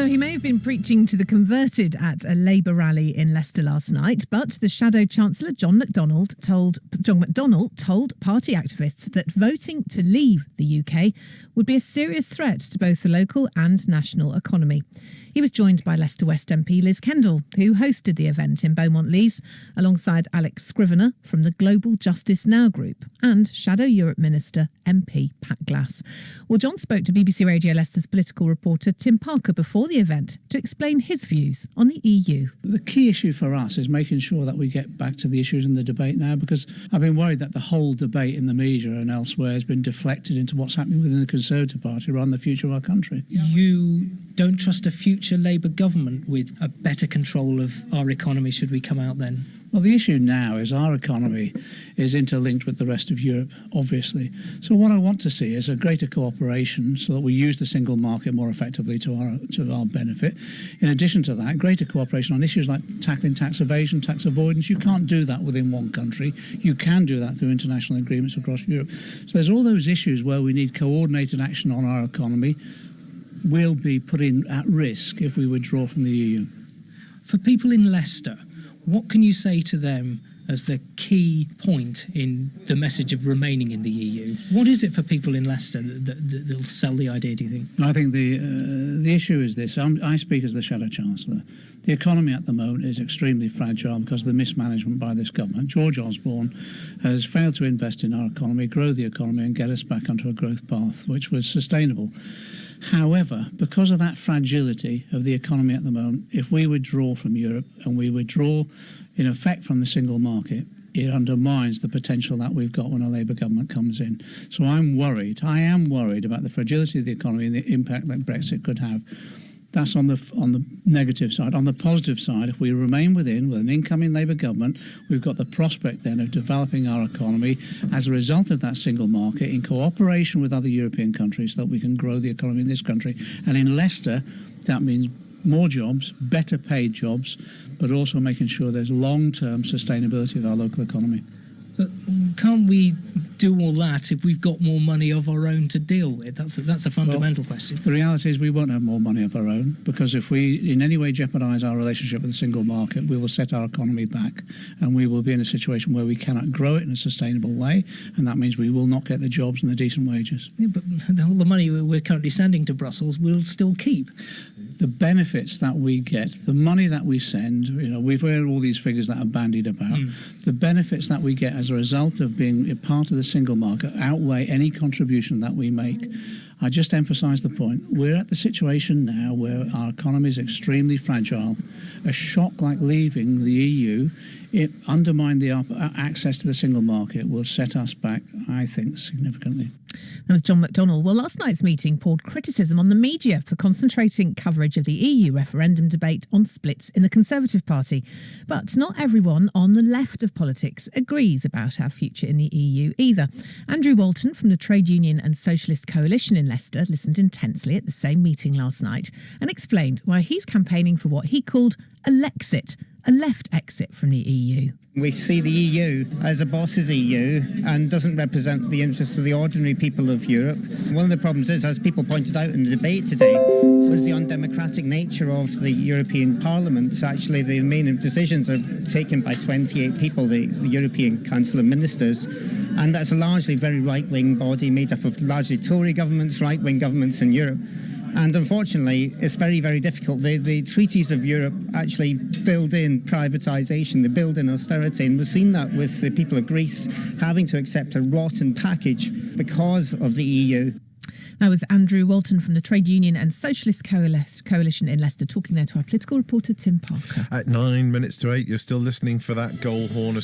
Now, he may have been preaching to the converted at a Labour rally in Leicester last night, but the Shadow Chancellor John McDonnell told party activists that voting to leave the UK would be a serious threat to both the local and national economy. He was joined by Leicester West MP Liz Kendall, who hosted the event in Beaumont Leys, alongside Alex Scrivener from the Global Justice Now group and Shadow Europe Minister MP Pat Glass. Well, John spoke to BBC Radio Leicester's political reporter Tim Parker before the event to explain his views on the EU. The key issue for us is making sure that we get back to the issues in the debate now, because I've been worried that the whole debate in the media and elsewhere has been deflected into what's happening within the Conservative Party around the future of our country. You don't trust a future Labour government with a better control of our economy should we come out then? Well, the issue now is our economy is interlinked with the rest of Europe, obviously. So what I want to see is a greater cooperation so that we use the single market more effectively to our benefit. In addition to that, greater cooperation on issues like tackling tax evasion, tax avoidance. You can't do that within one country. You can do that through international agreements across Europe. So there's all those issues where we need coordinated action on our economy. Will be put at risk if we withdraw from the EU. For people in Leicester, what can you say to them as the key point in the message of remaining in the EU? What is it for people in Leicester that'll sell the idea, do you think? I think the issue is this. I speak as the Shadow Chancellor. The economy at the moment is extremely fragile because of the mismanagement by this government. George Osborne has failed to invest in our economy, grow the economy and get us back onto a growth path which was sustainable. However, because of that fragility of the economy at the moment, if we withdraw from Europe and we withdraw in effect from the single market, it undermines the potential that we've got when a Labour government comes in. So I am worried about the fragility of the economy and the impact that Brexit could have. That's on the negative side. On the positive side, if we remain with an incoming Labour government, we've got the prospect then of developing our economy as a result of that single market in cooperation with other European countries so that we can grow the economy in this country. And in Leicester, that means more jobs, better paid jobs, but also making sure there's long-term sustainability of our local economy. But can't we do all that if we've got more money of our own to deal with? That's a fundamental question. The reality is we won't have more money of our own, because if we in any way jeopardise our relationship with the single market, we will set our economy back and we will be in a situation where we cannot grow it in a sustainable way, and that means we will not get the jobs and the decent wages. Yeah, but all the money we're currently sending to Brussels we'll still keep. The benefits that we get, the money that we send, we've heard all these figures that are bandied about. The benefits that we get as a result of being a part of the single market outweigh any contribution that we make. I just emphasise the point. We're at the situation now where our economy is extremely fragile. A shock like leaving the EU, it undermined the access to the single market, will set us back, I think, significantly. That was John McDonnell. Well, last night's meeting poured criticism on the media for concentrating coverage of the EU referendum debate on splits in the Conservative Party. But not everyone on the left of politics agrees about our future in the EU either. Andrew Walton from the Trade Union and Socialist Coalition in Leicester listened intensely at the same meeting last night and explained why he's campaigning for what he called a Lexit, a left exit from the EU. We see the EU as a boss's EU and doesn't represent the interests of the ordinary people of Europe. One of the problems is, as people pointed out in the debate today, was the undemocratic nature of the European Parliament. Actually, the main decisions are taken by 28 people, the European Council of Ministers, and that's a largely very right-wing body made up of largely Tory governments, right-wing governments in Europe. And unfortunately, it's very, very difficult. The treaties of Europe actually build in privatisation, they build in austerity, and we've seen that with the people of Greece having to accept a rotten package because of the EU. That was Andrew Walton from the Trade Union and Socialist Coalition in Leicester, talking there to our political reporter Tim Parker. At 8:09, you're still listening for that goal horn.